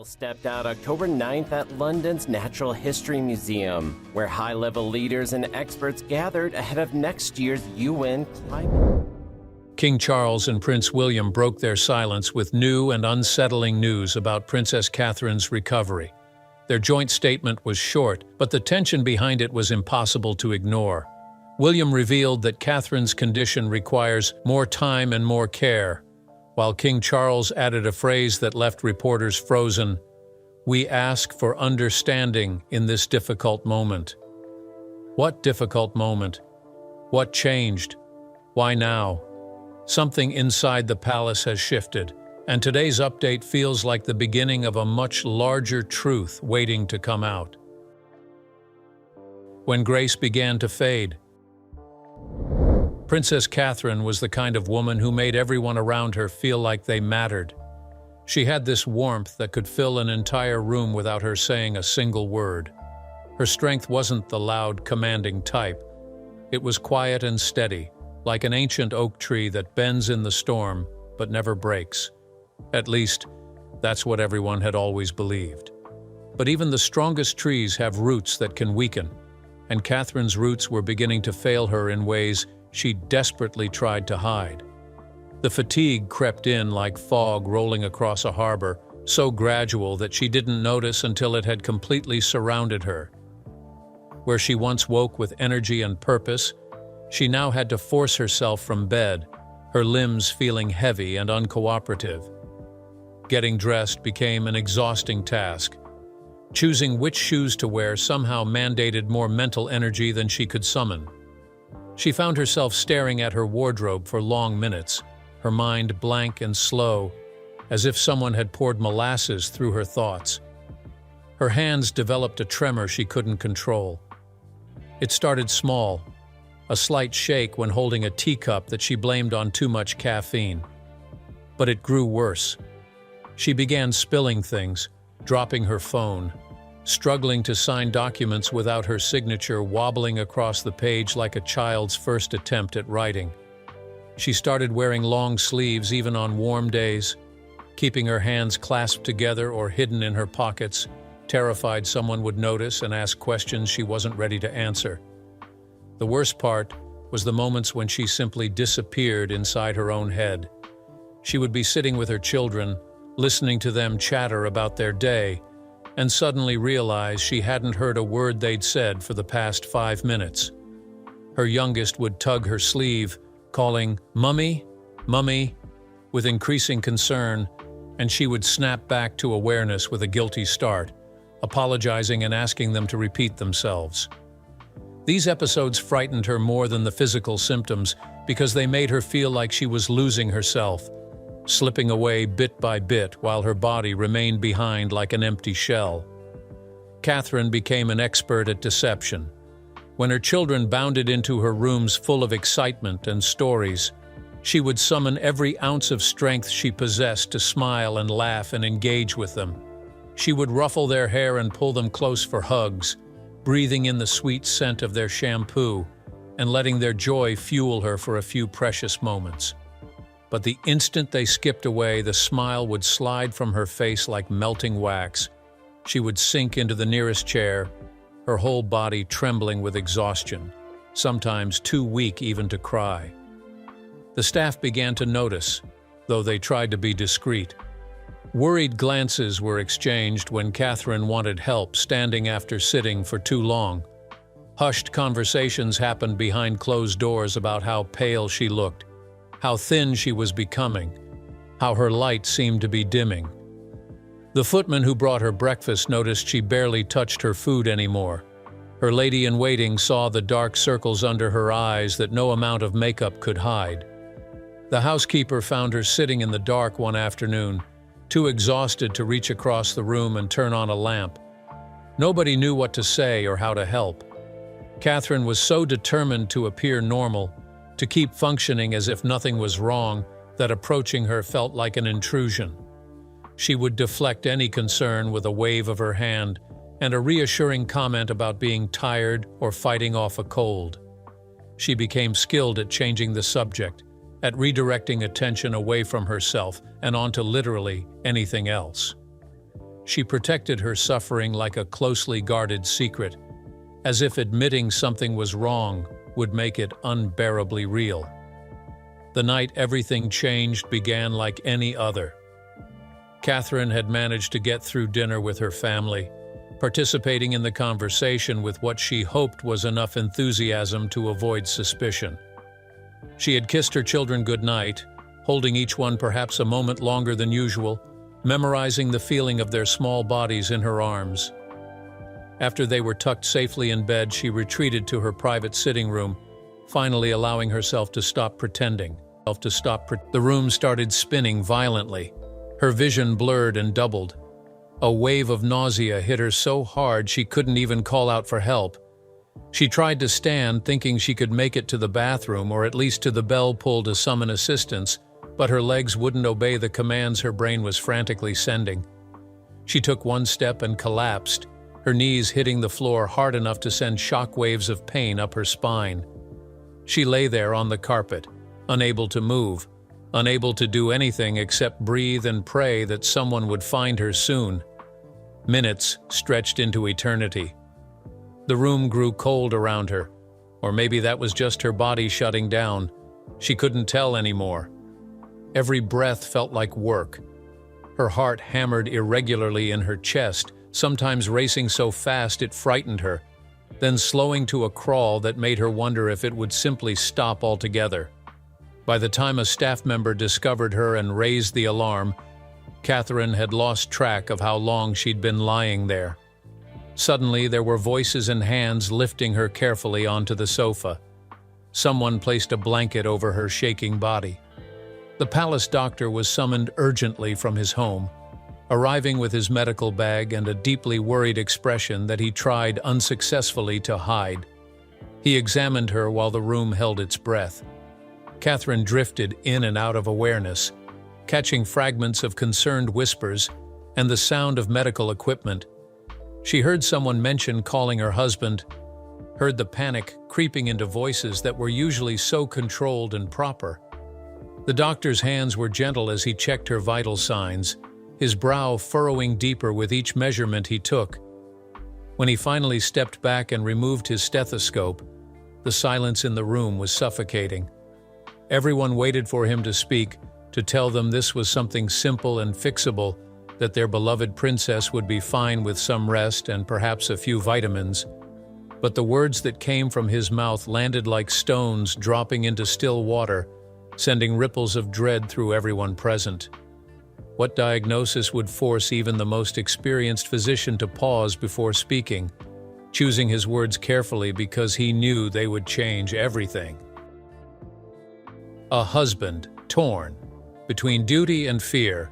stepped out October 9th at London's Natural History Museum, where high-level leaders and experts gathered ahead of next year's UN climate. King Charles and Prince William broke their silence with new and unsettling news about Princess Catherine's recovery. Their joint statement was short, but the tension behind it was impossible to ignore. William revealed that Catherine's condition requires more time and more care, while King Charles added a phrase that left reporters frozen: "We ask for understanding in this difficult moment." What difficult moment? What changed? Why now? Something inside the palace has shifted, and today's update feels like the beginning of a much larger truth waiting to come out. When grace began to fade. Princess Catherine was the kind of woman who made everyone around her feel like they mattered. She had this warmth that could fill an entire room without her saying a single word. Her strength wasn't the loud, commanding type. It was quiet and steady, like an ancient oak tree that bends in the storm but never breaks. At least, that's what everyone had always believed. But even the strongest trees have roots that can weaken, and Catherine's roots were beginning to fail her in ways she desperately tried to hide. The fatigue crept in like fog rolling across a harbor, so gradual that she didn't notice until it had completely surrounded her. Where she once woke with energy and purpose, she now had to force herself from bed, her limbs feeling heavy and uncooperative. Getting dressed became an exhausting task. Choosing which shoes to wear somehow mandated more mental energy than she could summon. She found herself staring at her wardrobe for long minutes, her mind blank and slow, as if someone had poured molasses through her thoughts. Her hands developed a tremor she couldn't control. It started small, a slight shake when holding a teacup that she blamed on too much caffeine. But it grew worse. She began spilling things, dropping her phone, struggling to sign documents without her signature wobbling across the page like a child's first attempt at writing. She started wearing long sleeves even on warm days, keeping her hands clasped together or hidden in her pockets, terrified someone would notice and ask questions she wasn't ready to answer. The worst part was the moments when she simply disappeared inside her own head. She would be sitting with her children, listening to them chatter about their day, and suddenly realize she hadn't heard a word they'd said for the past 5 minutes. Her youngest would tug her sleeve, calling, "Mummy, Mummy," with increasing concern, and she would snap back to awareness with a guilty start, apologizing and asking them to repeat themselves. These episodes frightened her more than the physical symptoms because they made her feel like she was losing herself, slipping away bit by bit while her body remained behind like an empty shell. Catherine became an expert at deception. When her children bounded into her rooms full of excitement and stories, she would summon every ounce of strength she possessed to smile and laugh and engage with them. She would ruffle their hair and pull them close for hugs, breathing in the sweet scent of their shampoo and letting their joy fuel her for a few precious moments. But the instant they skipped away, the smile would slide from her face like melting wax. She would sink into the nearest chair, her whole body trembling with exhaustion, sometimes too weak even to cry. The staff began to notice, though they tried to be discreet. Worried glances were exchanged when Catherine wanted help standing after sitting for too long. Hushed conversations happened behind closed doors about how pale she looked, how thin she was becoming, how her light seemed to be dimming. The footman who brought her breakfast noticed she barely touched her food anymore. Her lady-in-waiting saw the dark circles under her eyes that no amount of makeup could hide. The housekeeper found her sitting in the dark one afternoon, too exhausted to reach across the room and turn on a lamp. Nobody knew what to say or how to help. Catherine was so determined to appear normal, to keep functioning as if nothing was wrong, that approaching her felt like an intrusion. She would deflect any concern with a wave of her hand and a reassuring comment about being tired or fighting off a cold. She became skilled at changing the subject, at redirecting attention away from herself and onto literally anything else. She protected her suffering like a closely guarded secret, as if admitting something was wrong would make it unbearably real. The night everything changed began like any other. Catherine had managed to get through dinner with her family, participating in the conversation with what she hoped was enough enthusiasm to avoid suspicion. She had kissed her children goodnight, holding each one perhaps a moment longer than usual, memorizing the feeling of their small bodies in her arms. After they were tucked safely in bed, she retreated to her private sitting room, finally allowing herself to stop pretending. The room started spinning violently. Her vision blurred and doubled. A wave of nausea hit her so hard she couldn't even call out for help. She tried to stand, thinking she could make it to the bathroom or at least to the bell pull to summon assistance, but her legs wouldn't obey the commands her brain was frantically sending. She took one step and collapsed, her knees hitting the floor hard enough to send shockwaves of pain up her spine. She lay there on the carpet, unable to move, unable to do anything except breathe and pray that someone would find her soon. Minutes stretched into eternity. The room grew cold around her, or maybe that was just her body shutting down. She couldn't tell anymore. Every breath felt like work. Her heart hammered irregularly in her chest, sometimes racing so fast it frightened her, then slowing to a crawl that made her wonder if it would simply stop altogether. By the time a staff member discovered her and raised the alarm, Catherine had lost track of how long she'd been lying there. Suddenly, there were voices and hands lifting her carefully onto the sofa. Someone placed a blanket over her shaking body. The palace doctor was summoned urgently from his home, arriving with his medical bag and a deeply worried expression that he tried unsuccessfully to hide. He examined her while the room held its breath. Catherine drifted in and out of awareness, catching fragments of concerned whispers and the sound of medical equipment. She heard someone mention calling her husband, heard the panic creeping into voices that were usually so controlled and proper. The doctor's hands were gentle as he checked her vital signs, his brow furrowing deeper with each measurement he took. When he finally stepped back and removed his stethoscope, the silence in the room was suffocating. Everyone waited for him to speak, to tell them this was something simple and fixable, that their beloved princess would be fine with some rest and perhaps a few vitamins. But the words that came from his mouth landed like stones dropping into still water, sending ripples of dread through everyone present. What diagnosis would force even the most experienced physician to pause before speaking, choosing his words carefully because he knew they would change everything? A husband torn between duty and fear.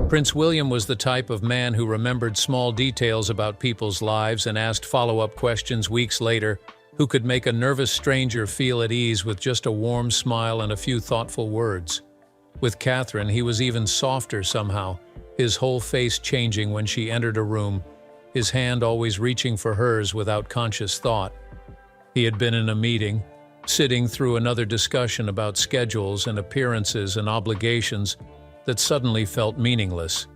Prince William was the type of man who remembered small details about people's lives and asked follow-up questions weeks later, who could make a nervous stranger feel at ease with just a warm smile and a few thoughtful words. With Catherine, he was even softer somehow, his whole face changing when she entered a room, his hand always reaching for hers without conscious thought. He had been in a meeting, sitting through another discussion about schedules and appearances and obligations that suddenly felt meaningless.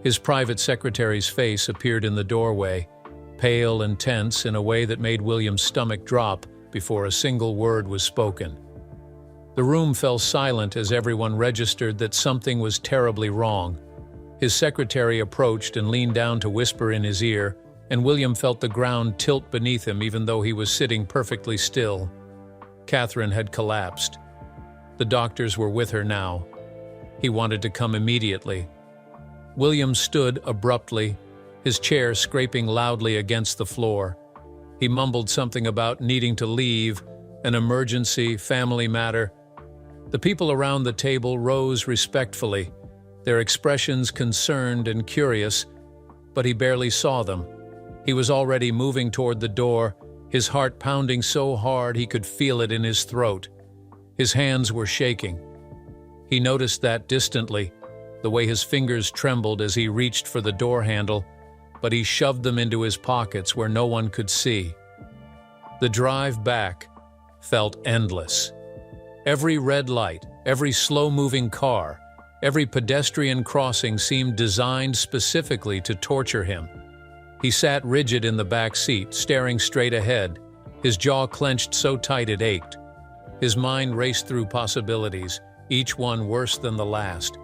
His private secretary's face appeared in the doorway, pale and tense in a way that made William's stomach drop before a single word was spoken. The room fell silent as everyone registered that something was terribly wrong. His secretary approached and leaned down to whisper in his ear, and William felt the ground tilt beneath him even though he was sitting perfectly still. Catherine had collapsed. The doctors were with her now. He wanted to come immediately. William stood abruptly, his chair scraping loudly against the floor. He mumbled something about needing to leave, an emergency, family matter. The people around the table rose respectfully, their expressions concerned and curious, but he barely saw them. He was already moving toward the door, his heart pounding so hard he could feel it in his throat. His hands were shaking. He noticed that distantly, the way his fingers trembled as he reached for the door handle, but he shoved them into his pockets where no one could see. The drive back felt endless. Every red light, every slow-moving car, Every pedestrian crossing seemed designed specifically to torture him. He sat rigid in the back seat, staring straight ahead, his jaw clenched so tight it ached. His mind raced through possibilities, each one worse than the last.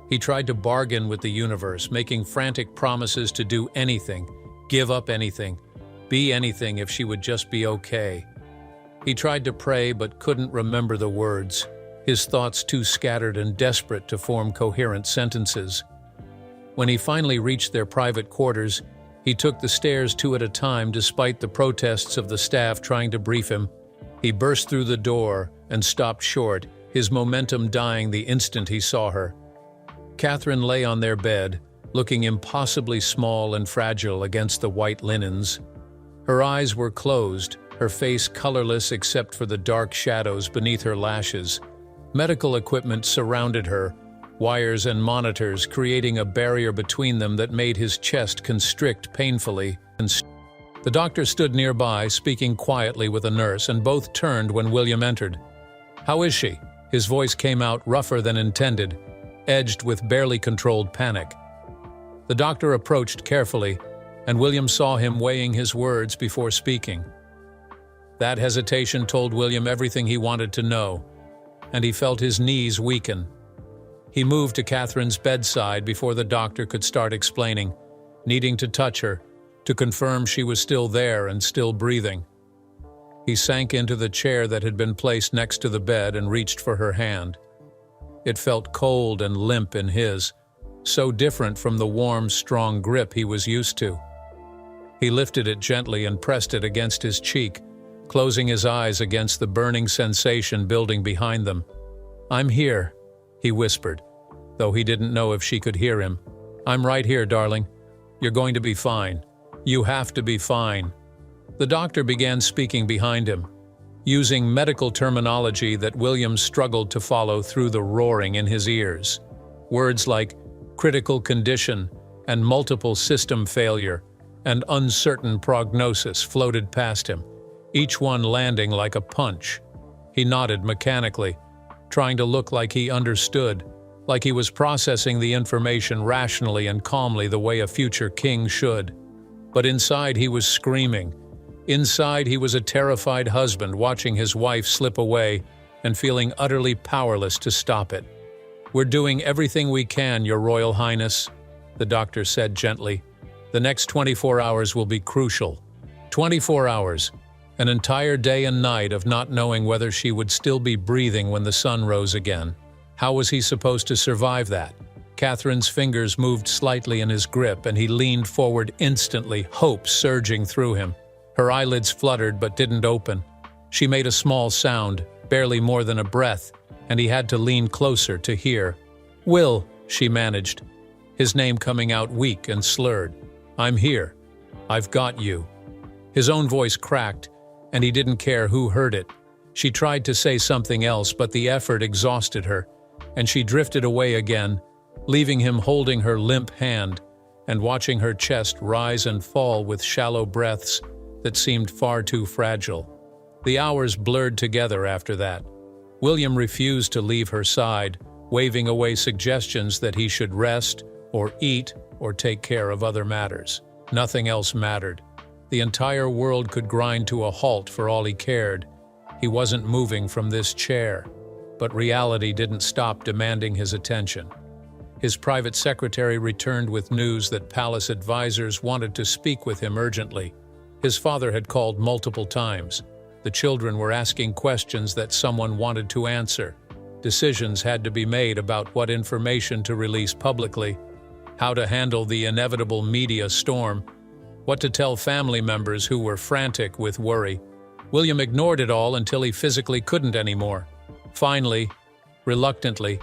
He tried to bargain with the universe, making frantic promises to do anything, give up anything, be anything if she would just be okay. He tried to pray but couldn't remember the words, his thoughts too scattered and desperate to form coherent sentences. When he finally reached their private quarters, he took the stairs two at a time despite the protests of the staff trying to brief him. He burst through the door and stopped short, his momentum dying the instant he saw her. Catherine lay on their bed, looking impossibly small and fragile against the white linens. Her eyes were closed, her face colorless except for the dark shadows beneath her lashes. Medical equipment surrounded her, wires and monitors creating a barrier between them that made his chest constrict painfully. The doctor stood nearby, speaking quietly with a nurse, and both turned when William entered. "How is she?" His voice came out rougher than intended, edged with barely controlled panic. The doctor approached carefully, and William saw him weighing his words before speaking. That hesitation told William everything he wanted to know, and he felt his knees weaken. He moved to Catherine's bedside before the doctor could start explaining, needing to touch her, to confirm she was still there and still breathing. He sank into the chair that had been placed next to the bed and reached for her hand. It felt cold and limp in his, so different from the warm, strong grip he was used to. He lifted it gently and pressed it against his cheek, closing his eyes against the burning sensation building behind them. "I'm here," he whispered, though he didn't know if she could hear him. "I'm right here, darling. You're going to be fine. You have to be fine." The doctor began speaking behind him, using medical terminology that William struggled to follow through the roaring in his ears. Words like critical condition and multiple system failure and uncertain prognosis floated past him, each one landing like a punch. He nodded mechanically, trying to look like he understood, like he was processing the information rationally and calmly the way a future king should. But inside he was screaming. Inside he was a terrified husband watching his wife slip away and feeling utterly powerless to stop it. "We're doing everything we can, Your Royal Highness," the doctor said gently. "The next 24 hours will be crucial. 24 hours, an entire day and night of not knowing whether she would still be breathing when the sun rose again. How was he supposed to survive that?" Catherine's fingers moved slightly in his grip and he leaned forward instantly, hope surging through him. Her eyelids fluttered but didn't open. She made a small sound, barely more than a breath, and he had to lean closer to hear. "Will," she managed, his name coming out weak and slurred. "I'm here. I've got you." His own voice cracked, and he didn't care who heard it. She tried to say something else, but the effort exhausted her, and she drifted away again, leaving him holding her limp hand and watching her chest rise and fall with shallow breaths that seemed far too fragile. The hours blurred together after that. William refused to leave her side, waving away suggestions that he should rest or eat or take care of other matters. Nothing else mattered. The entire world could grind to a halt for all he cared. He wasn't moving from this chair, but reality didn't stop demanding his attention. His private secretary returned with news that palace advisors wanted to speak with him urgently. His father had called multiple times. The children were asking questions that someone wanted to answer. Decisions had to be made about what information to release publicly, how to handle the inevitable media storm, what to tell family members who were frantic with worry. William ignored it all until he physically couldn't anymore. Finally, reluctantly,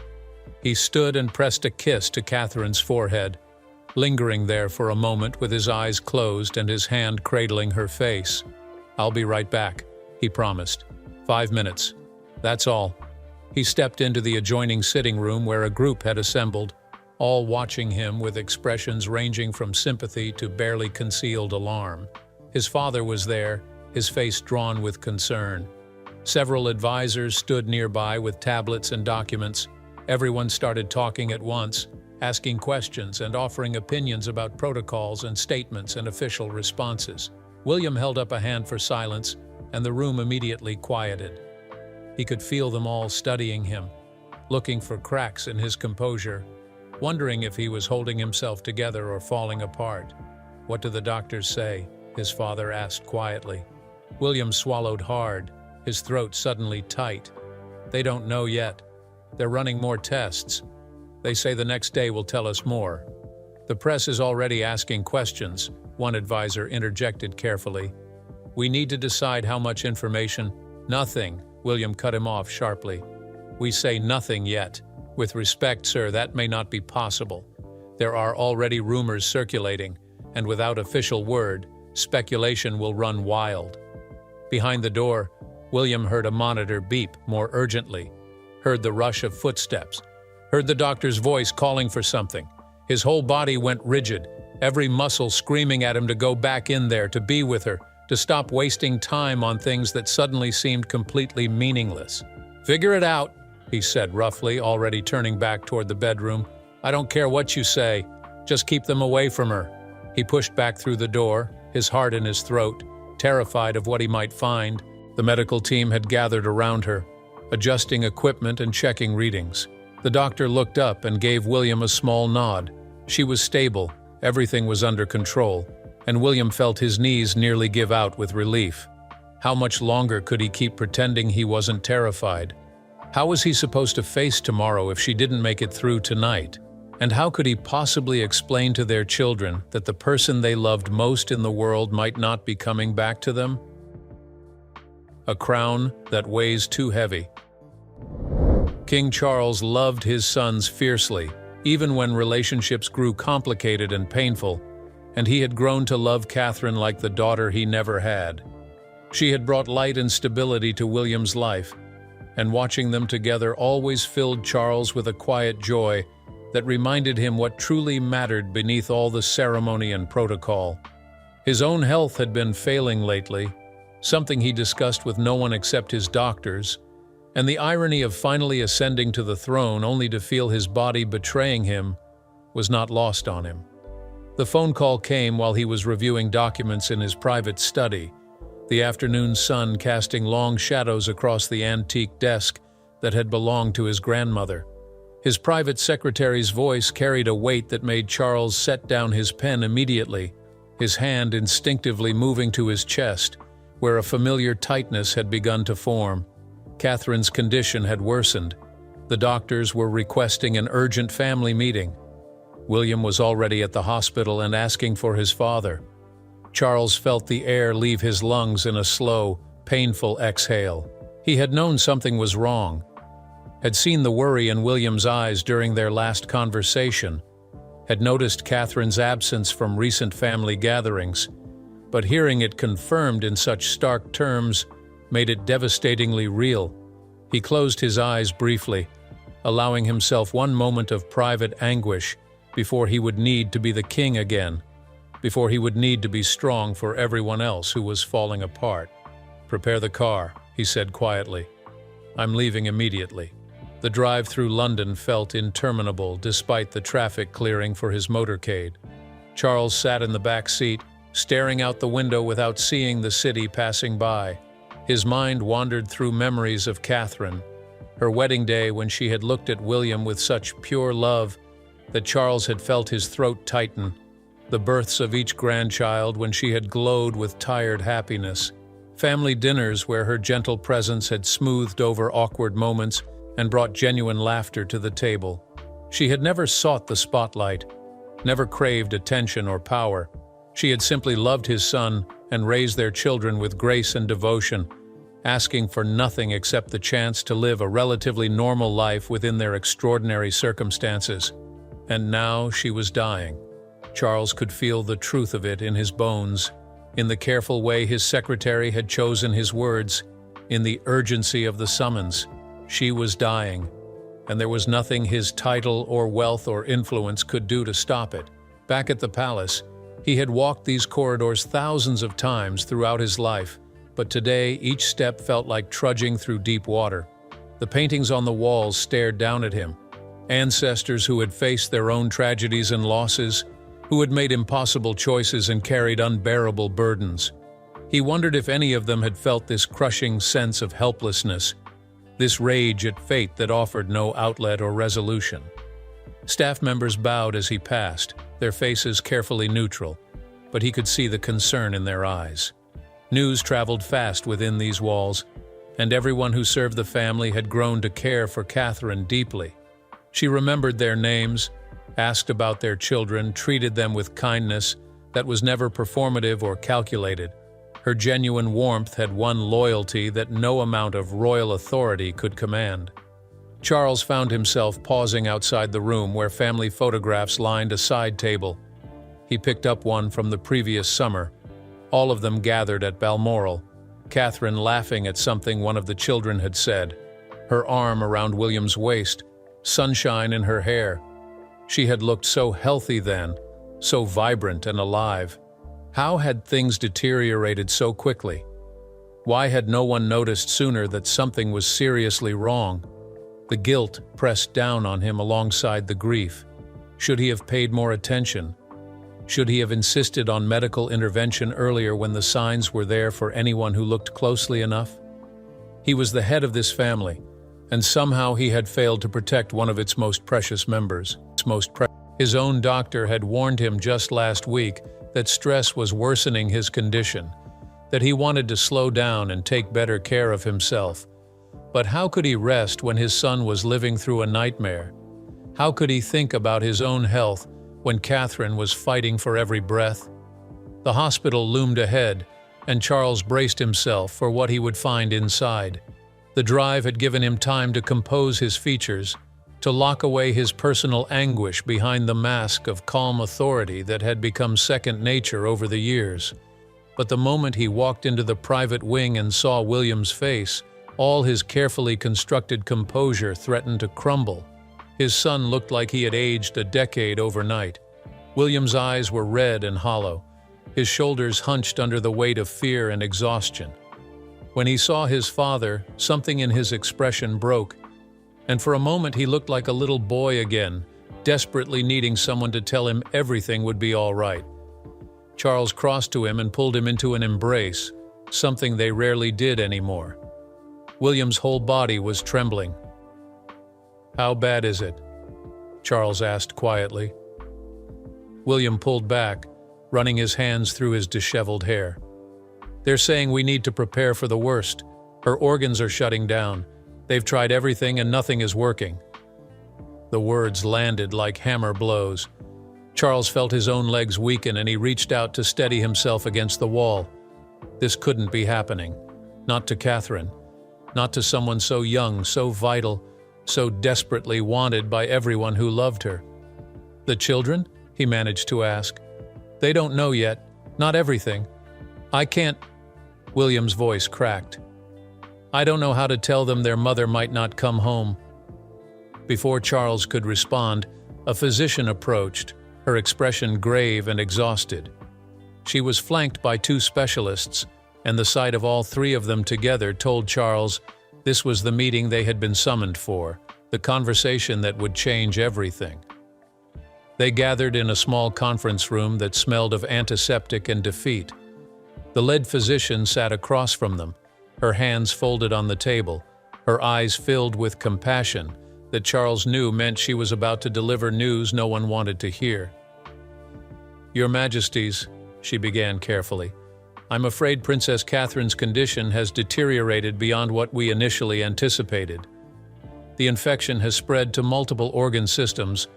he stood and pressed a kiss to Catherine's forehead, lingering there for a moment with his eyes closed and his hand cradling her face. "I'll be right back," he promised. 5 minutes. That's all. He stepped into the adjoining sitting room where a group had assembled, all watching him with expressions ranging from sympathy to barely concealed alarm. His father was there, his face drawn with concern. Several advisors stood nearby with tablets and documents, Everyone started talking at once, asking questions and offering opinions about protocols and statements and official responses. William held up a hand for silence, and the room immediately quieted. He could feel them all studying him, looking for cracks in his composure, wondering if he was holding himself together or falling apart. "What do the doctors say?" his father asked quietly. William swallowed hard, his throat suddenly tight. "They don't know yet. They're running more tests. They say the next day will tell us more." "The press is already asking questions," one advisor interjected carefully. "We need to decide how much information—" "Nothing," William cut him off sharply. "We say nothing yet. With respect, sir, that may not be possible. There are already rumors circulating, and without official word, speculation will run wild." Behind the door, William heard a monitor beep more urgently, heard the rush of footsteps, heard the doctor's voice calling for something. His whole body went rigid, every muscle screaming at him to go back in there, to be with her, to stop wasting time on things that suddenly seemed completely meaningless. "Figure it out," he said roughly, already turning back toward the bedroom. "I don't care what you say. Just keep them away from her." He pushed back through the door, his heart in his throat, terrified of what he might find. The medical team had gathered around her, adjusting equipment and checking readings. The doctor looked up and gave William a small nod. She was stable, everything was under control, and William felt his knees nearly give out with relief. How much longer could he keep pretending he wasn't terrified? How was he supposed to face tomorrow if she didn't make it through tonight? And how could he possibly explain to their children that the person they loved most in the world might not be coming back to them? A crown that weighs too heavy. King Charles loved his sons fiercely, even when relationships grew complicated and painful, and he had grown to love Catherine like the daughter he never had. She had brought light and stability to William's life, and watching them together always filled Charles with a quiet joy that reminded him what truly mattered beneath all the ceremony and protocol. His own health had been failing lately, something he discussed with no one except his doctors, and the irony of finally ascending to the throne only to feel his body betraying him was not lost on him. The phone call came while he was reviewing documents in his private study, the afternoon sun casting long shadows across the antique desk that had belonged to his grandmother. His private secretary's voice carried a weight that made Charles set down his pen immediately, his hand instinctively moving to his chest, where a familiar tightness had begun to form. Catherine's condition had worsened. The doctors were requesting an urgent family meeting. William was already at the hospital and asking for his father. Charles felt the air leave his lungs in a slow, painful exhale. He had known something was wrong, had seen the worry in William's eyes during their last conversation, had noticed Catherine's absence from recent family gatherings, but hearing it confirmed in such stark terms made it devastatingly real. He closed his eyes briefly, allowing himself one moment of private anguish before he would need to be the king again, before he would need to be strong for everyone else who was falling apart. "Prepare the car," he said quietly. "I'm leaving immediately." The drive through London felt interminable despite the traffic clearing for his motorcade. Charles sat in the back seat, staring out the window without seeing the city passing by. His mind wandered through memories of Catherine, her wedding day when she had looked at William with such pure love that Charles had felt his throat tighten, the births of each grandchild when she had glowed with tired happiness, family dinners where her gentle presence had smoothed over awkward moments and brought genuine laughter to the table. She had never sought the spotlight, never craved attention or power. She had simply loved his son and raised their children with grace and devotion, asking for nothing except the chance to live a relatively normal life within their extraordinary circumstances. And now she was dying. Charles could feel the truth of it in his bones, in the careful way his secretary had chosen his words, in the urgency of the summons. She was dying, and there was nothing his title or wealth or influence could do to stop it. Back at the palace, he had walked these corridors thousands of times throughout his life, but today each step felt like trudging through deep water. The paintings on the walls stared down at him, Ancestors who had faced their own tragedies and losses, who had made impossible choices and carried unbearable burdens. He wondered if any of them had felt this crushing sense of helplessness, this rage at fate that offered no outlet or resolution. Staff members bowed as he passed, their faces carefully neutral, but he could see the concern in their eyes. News traveled fast within these walls, and everyone who served the family had grown to care for Catherine deeply. She remembered their names, asked about their children, treated them with kindness that was never performative or calculated. Her genuine warmth had won loyalty that no amount of royal authority could command. Charles found himself pausing outside the room where family photographs lined a side table. He picked up one from the previous summer, all of them gathered at Balmoral, Catherine laughing at something one of the children had said, her arm around William's waist, sunshine in her hair. She had looked so healthy then, so vibrant and alive. How had things deteriorated so quickly? Why had no one noticed sooner that something was seriously wrong? The guilt pressed down on him alongside the grief. Should he have paid more attention? Should he have insisted on medical intervention earlier when the signs were there for anyone who looked closely enough? He was the head of this family, and somehow he had failed to protect one of its most precious members. His own doctor had warned him just last week that stress was worsening his condition, that he wanted to slow down and take better care of himself. But how could he rest when his son was living through a nightmare? How could he think about his own health when Catherine was fighting for every breath? The hospital loomed ahead, and Charles braced himself for what he would find inside. The drive had given him time to compose his features, to lock away his personal anguish behind the mask of calm authority that had become second nature over the years. But the moment he walked into the private wing and saw William's face, all his carefully constructed composure threatened to crumble. His son looked like he had aged a decade overnight. William's eyes were red and hollow, his shoulders hunched under the weight of fear and exhaustion. When he saw his father, something in his expression broke, and for a moment he looked like a little boy again, desperately needing someone to tell him everything would be all right. Charles crossed to him and pulled him into an embrace, something they rarely did anymore. William's whole body was trembling. "How bad is it?" Charles asked quietly. William pulled back, running his hands through his disheveled hair. "They're saying we need to prepare for the worst. Her organs are shutting down. They've tried everything and nothing is working." The words landed like hammer blows. Charles felt his own legs weaken and he reached out to steady himself against the wall. This couldn't be happening. Not to Catherine. Not to someone so young, so vital, so desperately wanted by everyone who loved her. "The children?" he managed to ask. "They don't know yet. Not everything. I can't—" William's voice cracked. "I don't know how to tell them their mother might not come home." Before Charles could respond, a physician approached, her expression grave and exhausted. She was flanked by 2 specialists, and the sight of all 3 of them together told Charles this was the meeting they had been summoned for, the conversation that would change everything. They gathered in a small conference room that smelled of antiseptic and defeat. The lead physician sat across from them, her hands folded on the table, her eyes filled with compassion that Charles knew meant she was about to deliver news no one wanted to hear. "Your Majesties," she began carefully, "I'm afraid Princess Catherine's condition has deteriorated beyond what we initially anticipated. The infection has spread to multiple organ systems,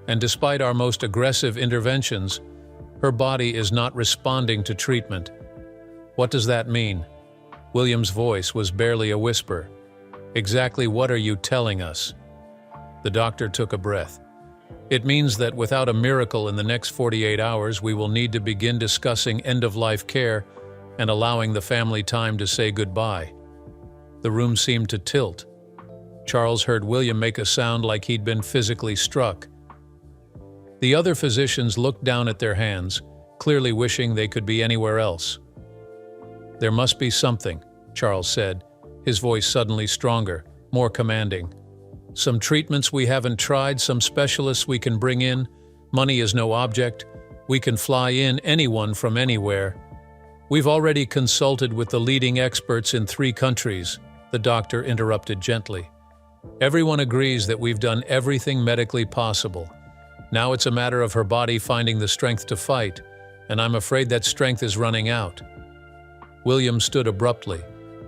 and despite our most aggressive interventions, her body is not responding to treatment." "What does that mean?" William's voice was barely a whisper. "Exactly what are you telling us?" The doctor took a breath. "It means that without a miracle in the next 48 hours, we will need to begin discussing end-of-life care and allowing the family time to say goodbye." The room seemed to tilt. Charles heard William make a sound like he'd been physically struck. The other physicians looked down at their hands, clearly wishing they could be anywhere else. "There must be something," Charles said, his voice suddenly stronger, more commanding. Some treatments we haven't tried, some specialists we can bring in. Money is no object. We can fly in anyone from anywhere. We've already consulted with the leading experts in 3 countries, the doctor interrupted gently. Everyone agrees that we've done everything medically possible. Now it's a matter of her body finding the strength to fight, and I'm afraid that strength is running out. William stood abruptly,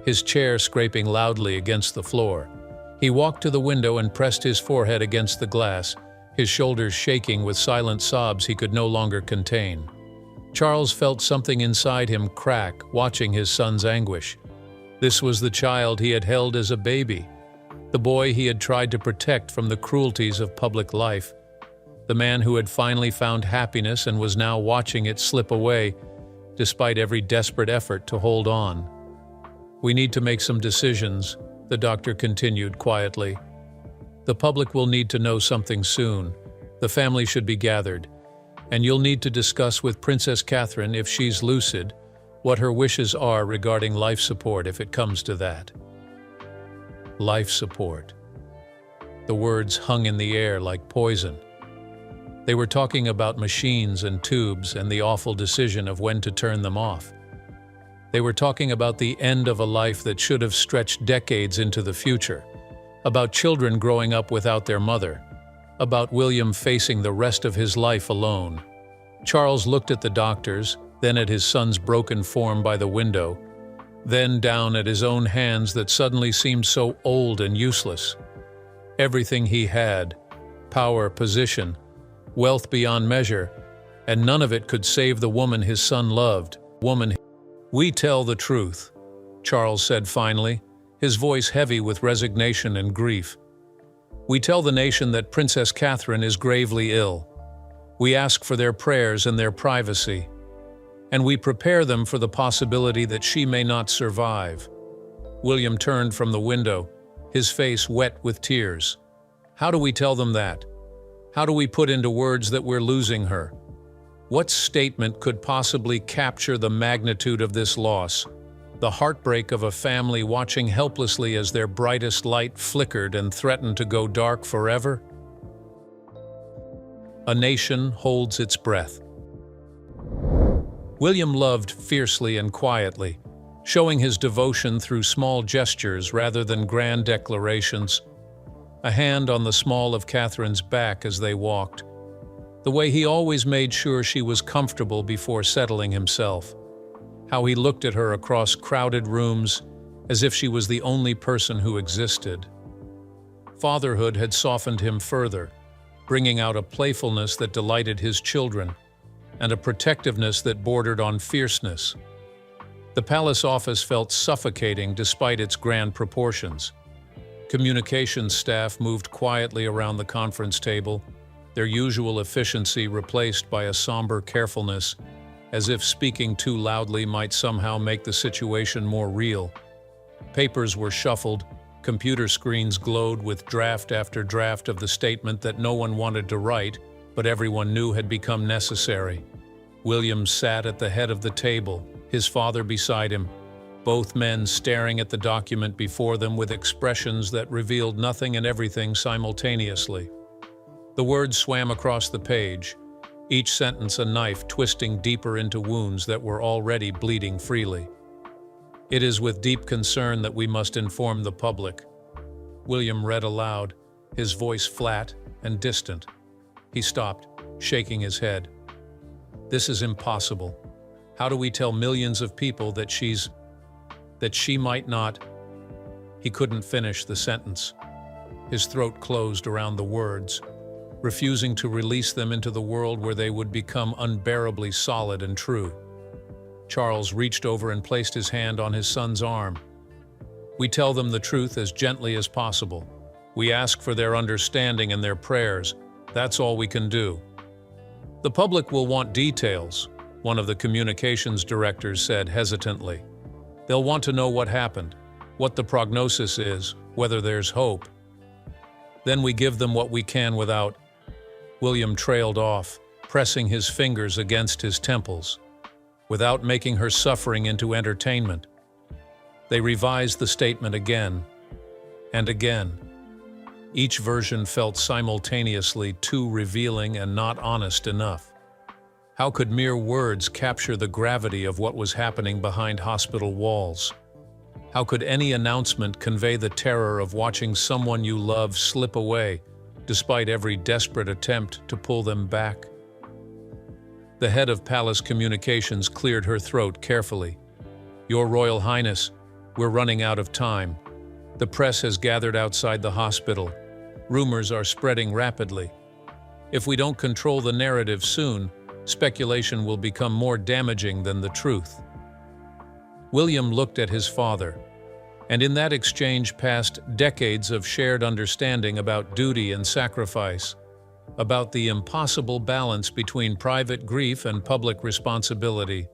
his chair scraping loudly against the floor. He walked to the window and pressed his forehead against the glass, his shoulders shaking with silent sobs he could no longer contain. Charles felt something inside him crack, watching his son's anguish. This was the child he had held as a baby, the boy he had tried to protect from the cruelties of public life, the man who had finally found happiness and was now watching it slip away, despite every desperate effort to hold on. We need to make some decisions, the doctor continued quietly. The public will need to know something soon. The family should be gathered, and you'll need to discuss with Princess Catherine, if she's lucid, what her wishes are regarding life support if it comes to that. Life support. The words hung in the air like poison. They were talking about machines and tubes and the awful decision of when to turn them off. They were talking about the end of a life that should have stretched decades into the future, about children growing up without their mother, about William facing the rest of his life alone. Charles looked at the doctors, then at his son's broken form by the window, then down at his own hands that suddenly seemed so old and useless. Everything he had, power, position, wealth beyond measure, and none of it could save the woman his son loved. We tell the truth, Charles said finally, his voice heavy with resignation and grief. We tell the nation that Princess Catherine is gravely ill. We ask for their prayers and their privacy, and we prepare them for the possibility that she may not survive. William turned from the window, his face wet with tears. How do we tell them that? How do we put into words that we're losing her? What statement could possibly capture the magnitude of this loss, the heartbreak of a family watching helplessly as their brightest light flickered and threatened to go dark forever? A nation holds its breath. William loved fiercely and quietly, showing his devotion through small gestures rather than grand declarations. A hand on the small of Catherine's back as they walked, the way he always made sure she was comfortable before settling himself, how he looked at her across crowded rooms as if she was the only person who existed. Fatherhood had softened him further, bringing out a playfulness that delighted his children, and a protectiveness that bordered on fierceness. The palace office felt suffocating despite its grand proportions. Communications staff moved quietly around the conference table, their usual efficiency replaced by a somber carefulness, as if speaking too loudly might somehow make the situation more real. Papers were shuffled, computer screens glowed with draft after draft of the statement that no one wanted to write, but everyone knew had become necessary. William sat at the head of the table, his father beside him, both men staring at the document before them with expressions that revealed nothing and everything simultaneously. The words swam across the page, each sentence a knife twisting deeper into wounds that were already bleeding freely. It is with deep concern that we must inform the public. William read aloud, his voice flat and distant. He stopped, shaking his head. This is impossible. How do we tell millions of people that she might not? He couldn't finish the sentence. His throat closed around the words, refusing to release them into the world where they would become unbearably solid and true. Charles reached over and placed his hand on his son's arm. We tell them the truth as gently as possible. We ask for their understanding and their prayers. That's all we can do. The public will want details, one of the communications directors said hesitantly. They'll want to know what happened, what the prognosis is, whether there's hope. Then we give them what we can without. William trailed off, pressing his fingers against his temples, without making her suffering into entertainment. They revised the statement again and again. Each version felt simultaneously too revealing and not honest enough. How could mere words capture the gravity of what was happening behind hospital walls? How could any announcement convey the terror of watching someone you love slip away, despite every desperate attempt to pull them back? The head of Palace Communications cleared her throat carefully. "Your Royal Highness, we're running out of time. The press has gathered outside the hospital. Rumors are spreading rapidly. If we don't control the narrative soon, speculation will become more damaging than the truth." William looked at his father, and in that exchange passed decades of shared understanding about duty and sacrifice, about the impossible balance between private grief and public responsibility.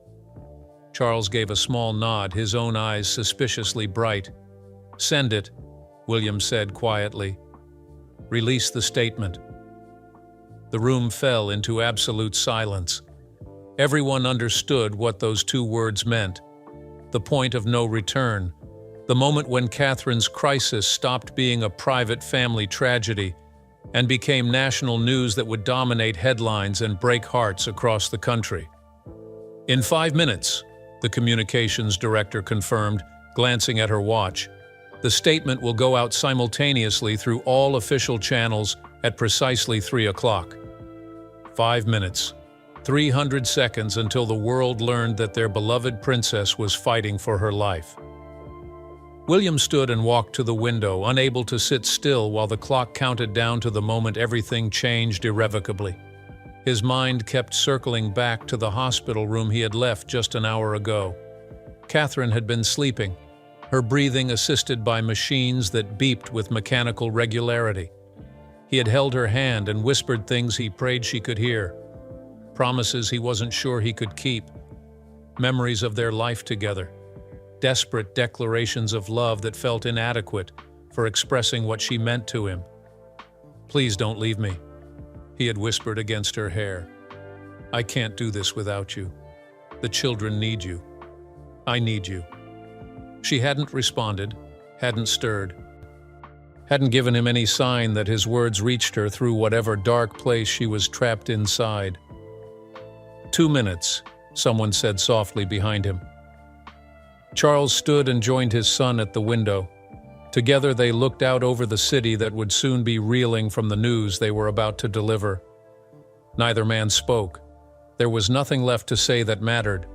Charles gave a small nod, his own eyes suspiciously bright. "Send it," William said quietly. "Release the statement." The room fell into absolute silence. Everyone understood what those two words meant. The point of no return. The moment when Catherine's crisis stopped being a private family tragedy and became national news that would dominate headlines and break hearts across the country. "In 5 minutes," the communications director confirmed, glancing at her watch. "The statement will go out simultaneously through all official channels at precisely 3 o'clock. 5 minutes. 300 seconds until the world learned that their beloved princess was fighting for her life." William stood and walked to the window, unable to sit still while the clock counted down to the moment everything changed irrevocably. His mind kept circling back to the hospital room he had left just an hour ago. Catherine had been sleeping, her breathing assisted by machines that beeped with mechanical regularity. He had held her hand and whispered things he prayed she could hear, promises he wasn't sure he could keep, memories of their life together, desperate declarations of love that felt inadequate for expressing what she meant to him. "Please don't leave me," he had whispered against her hair. "I can't do this without you. The children need you. I need you." She hadn't responded, hadn't stirred, hadn't given him any sign that his words reached her through whatever dark place she was trapped inside. 2 minutes, someone said softly behind him. Charles stood and joined his son at the window. Together they looked out over the city that would soon be reeling from the news they were about to deliver. Neither man spoke. There was nothing left to say that mattered.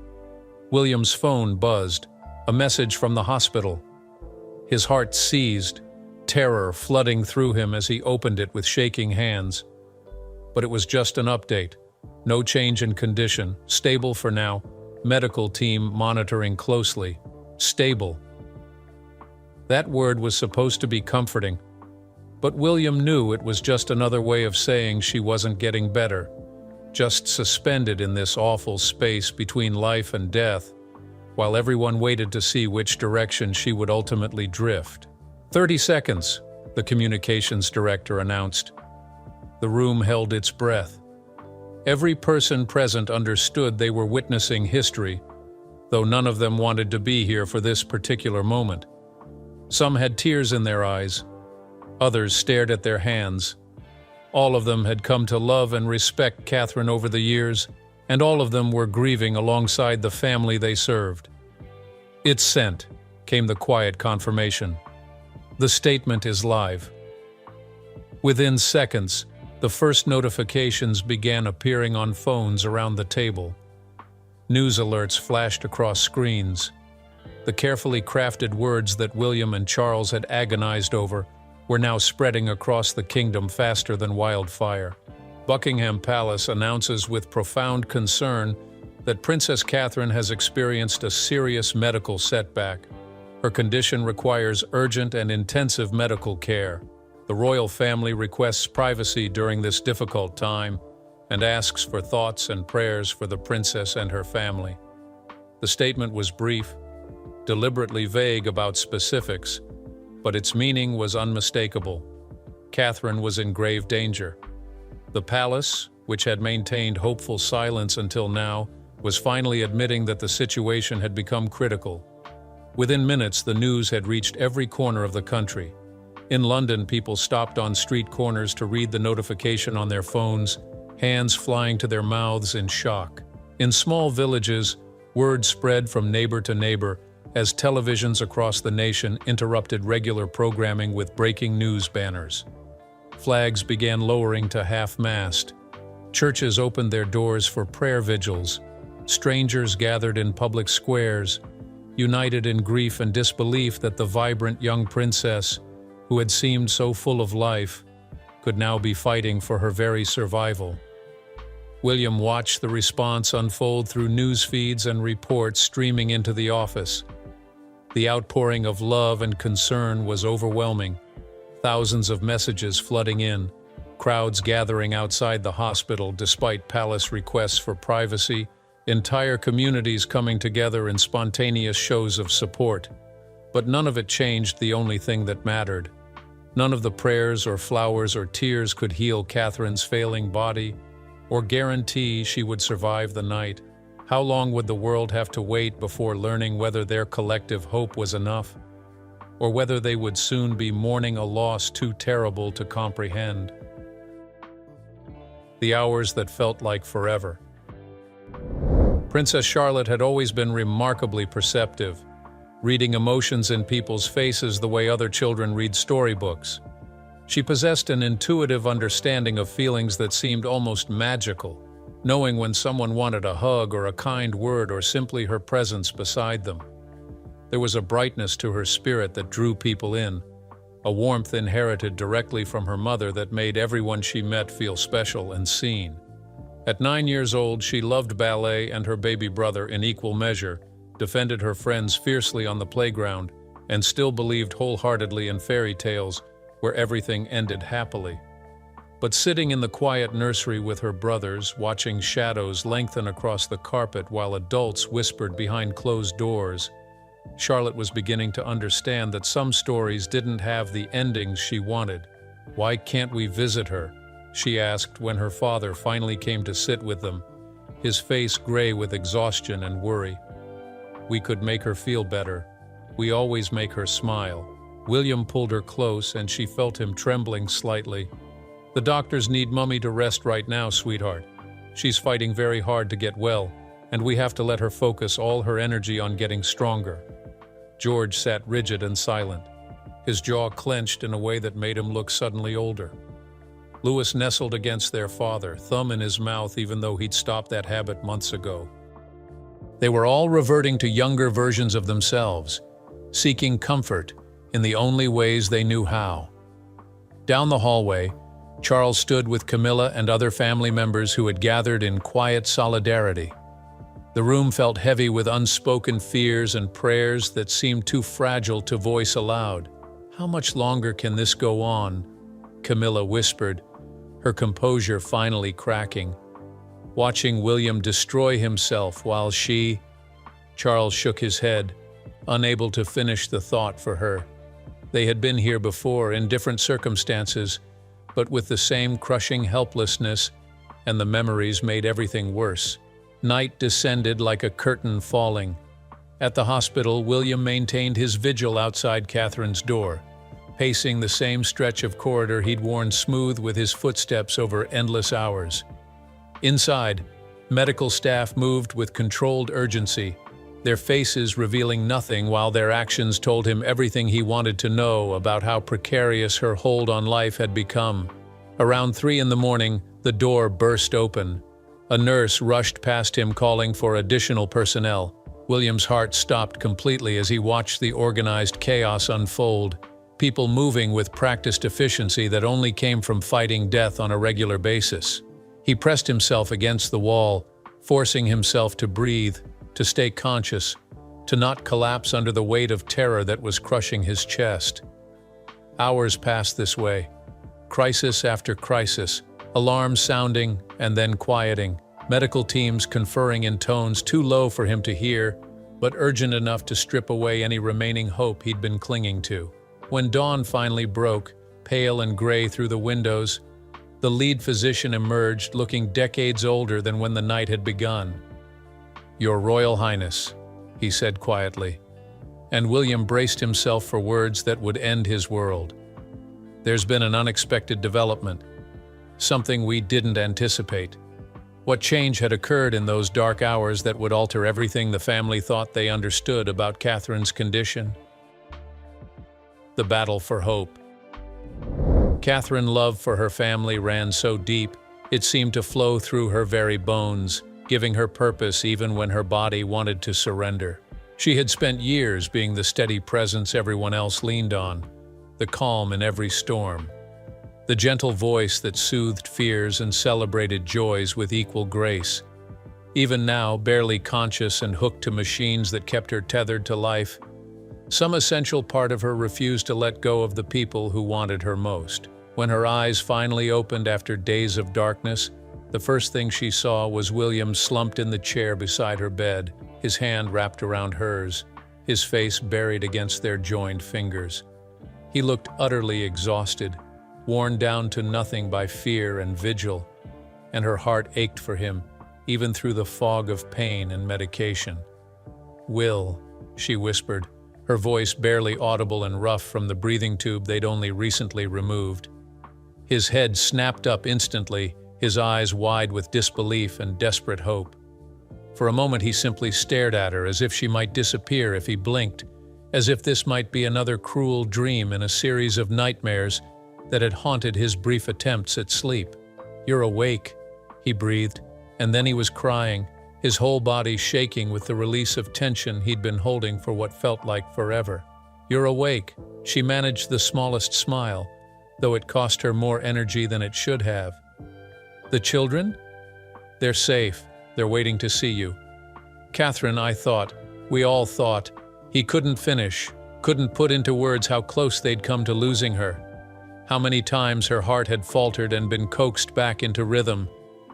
William's phone buzzed, a message from the hospital. His heart seized, terror flooding through him as he opened it with shaking hands. But it was just an update. No change in condition, stable for now, medical team monitoring closely. Stable. That word was supposed to be comforting, but William knew it was just another way of saying she wasn't getting better, just suspended in this awful space between life and death, while everyone waited to see which direction she would ultimately drift. 30 seconds, the communications director announced. The room held its breath. Every person present understood they were witnessing history, though none of them wanted to be here for this particular moment. Some had tears in their eyes. Others stared at their hands. All of them had come to love and respect Catherine over the years, and all of them were grieving alongside the family they served. "It's sent," came the quiet confirmation. "The statement is live." Within seconds, the first notifications began appearing on phones around the table. News alerts flashed across screens. The carefully crafted words that William and Charles had agonized over were now spreading across the kingdom faster than wildfire. Buckingham Palace announces with profound concern that Princess Catherine has experienced a serious medical setback. Her condition requires urgent and intensive medical care. The royal family requests privacy during this difficult time and asks for thoughts and prayers for the princess and her family. The statement was brief, deliberately vague about specifics, but its meaning was unmistakable. Catherine was in grave danger. The palace, which had maintained hopeful silence until now, was finally admitting that the situation had become critical. Within minutes, the news had reached every corner of the country. In London, people stopped on street corners to read the notification on their phones, hands flying to their mouths in shock. In small villages, word spread from neighbor to neighbor as televisions across the nation interrupted regular programming with breaking news banners. Flags began lowering to half-mast. Churches opened their doors for prayer vigils. Strangers gathered in public squares, united in grief and disbelief that the vibrant young princess, who had seemed so full of life, could now be fighting for her very survival. William watched the response unfold through news feeds and reports streaming into the office. The outpouring of love and concern was overwhelming. Thousands of messages flooding in, crowds gathering outside the hospital despite palace requests for privacy, entire communities coming together in spontaneous shows of support. But none of it changed the only thing that mattered. None of the prayers or flowers or tears could heal Catherine's failing body or guarantee she would survive the night. How long would the world have to wait before learning whether their collective hope was enough, or whether they would soon be mourning a loss too terrible to comprehend? The hours that felt like forever. Princess Charlotte had always been remarkably perceptive, reading emotions in people's faces the way other children read storybooks. She possessed an intuitive understanding of feelings that seemed almost magical, knowing when someone wanted a hug or a kind word or simply her presence beside them. There was a brightness to her spirit that drew people in, a warmth inherited directly from her mother that made everyone she met feel special and seen. At 9 years old, she loved ballet and her baby brother in equal measure, defended her friends fiercely on the playground, and still believed wholeheartedly in fairy tales where everything ended happily. But sitting in the quiet nursery with her brothers, watching shadows lengthen across the carpet while adults whispered behind closed doors, Charlotte was beginning to understand that some stories didn't have the endings she wanted. "Why can't we visit her?" she asked when her father finally came to sit with them, his face gray with exhaustion and worry. "We could make her feel better. We always make her smile." William pulled her close, and she felt him trembling slightly. "The doctors need Mummy to rest right now, sweetheart. She's fighting very hard to get well, and we have to let her focus all her energy on getting stronger." George sat rigid and silent, his jaw clenched in a way that made him look suddenly older. Louis nestled against their father, thumb in his mouth even though he'd stopped that habit months ago. They were all reverting to younger versions of themselves, seeking comfort in the only ways they knew how. Down the hallway, Charles stood with Camilla and other family members who had gathered in quiet solidarity. The room felt heavy with unspoken fears and prayers that seemed too fragile to voice aloud. "How much longer can this go on?" Camilla whispered, her composure finally cracking. Watching William destroy himself while she... Charles shook his head, unable to finish the thought for her. They had been here before in different circumstances, but with the same crushing helplessness, and the memories made everything worse. Night descended like a curtain falling. At the hospital, William maintained his vigil outside Catherine's door, pacing the same stretch of corridor he'd worn smooth with his footsteps over endless hours. Inside, medical staff moved with controlled urgency, their faces revealing nothing while their actions told him everything he wanted to know about how precarious her hold on life had become. Around 3 in the morning, the door burst open. A nurse rushed past him calling for additional personnel. William's heart stopped completely as he watched the organized chaos unfold, people moving with practiced efficiency that only came from fighting death on a regular basis. He pressed himself against the wall, forcing himself to breathe, to stay conscious, to not collapse under the weight of terror that was crushing his chest. Hours passed this way, crisis after crisis, alarms sounding and then quieting, medical teams conferring in tones too low for him to hear, but urgent enough to strip away any remaining hope he'd been clinging to. When dawn finally broke, pale and gray through the windows, the lead physician emerged looking decades older than when the night had begun. "Your Royal Highness," he said quietly, and William braced himself for words that would end his world. there's been an unexpected development, something we didn't anticipate. What change had occurred in those dark hours that would alter everything the family thought they understood about Catherine's condition? The battle for hope. Catherine's love for her family ran so deep, it seemed to flow through her very bones, giving her purpose even when her body wanted to surrender. She had spent years being the steady presence everyone else leaned on, the calm in every storm, the gentle voice that soothed fears and celebrated joys with equal grace. Even now, barely conscious and hooked to machines that kept her tethered to life, some essential part of her refused to let go of the people who wanted her most. When her eyes finally opened after days of darkness, the first thing she saw was William slumped in the chair beside her bed, his hand wrapped around hers, his face buried against their joined fingers. He looked utterly exhausted, worn down to nothing by fear and vigil, and her heart ached for him, even through the fog of pain and medication. "Will," she whispered, her voice barely audible and rough from the breathing tube they'd only recently removed. His head snapped up instantly, his eyes wide with disbelief and desperate hope. For a moment he simply stared at her as if she might disappear if he blinked, as if this might be another cruel dream in a series of nightmares that had haunted his brief attempts at sleep. "You're awake," he breathed, and then he was crying, his whole body shaking with the release of tension he'd been holding for what felt like forever. "You're awake." She managed the smallest smile, though it cost her more energy than it should have. "The children? They're safe. They're waiting to see you." "Catherine, we all thought." He couldn't finish, couldn't put into words how close they'd come to losing her. How many times her heart had faltered and been coaxed back into rhythm,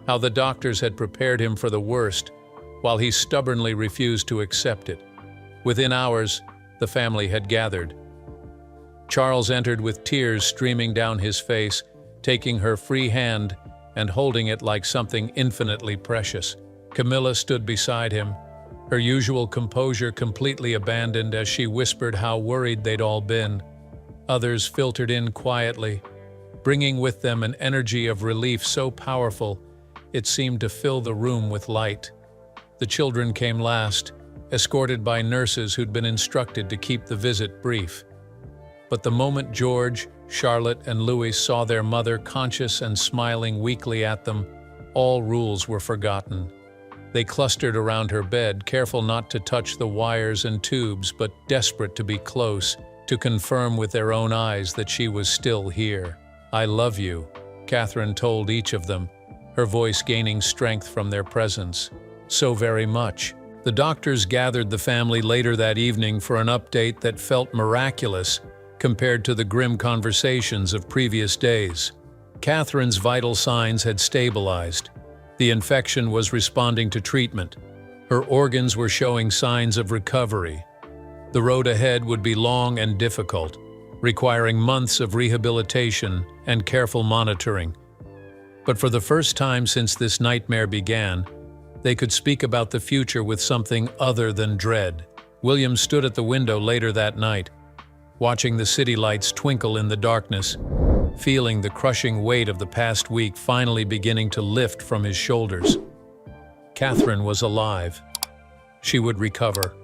how the doctors had prepared him for the worst, while he stubbornly refused to accept it. Within hours, the family had gathered. Charles entered with tears streaming down his face, taking her free hand and holding it like something infinitely precious. Camilla stood beside him, her usual composure completely abandoned as she whispered how worried they'd all been. Others filtered in quietly, bringing with them an energy of relief so powerful it seemed to fill the room with light. The children came last, escorted by nurses who'd been instructed to keep the visit brief. But the moment George, Charlotte, and Louis saw their mother conscious and smiling weakly at them, all rules were forgotten. They clustered around her bed, careful not to touch the wires and tubes, but desperate to be close, to confirm with their own eyes that she was still here. "I love you," Catherine told each of them, her voice gaining strength from their presence. "So very much." The doctors gathered the family later that evening for an update that felt miraculous compared to the grim conversations of previous days. Catherine's vital signs had stabilized. The infection was responding to treatment. Her organs were showing signs of recovery. The road ahead would be long and difficult, requiring months of rehabilitation and careful monitoring. But for the first time since this nightmare began, they could speak about the future with something other than dread. William stood at the window later that night, watching the city lights twinkle in the darkness, feeling the crushing weight of the past week finally beginning to lift from his shoulders. Catherine was alive. She would recover.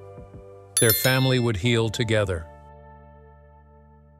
Their family would heal together.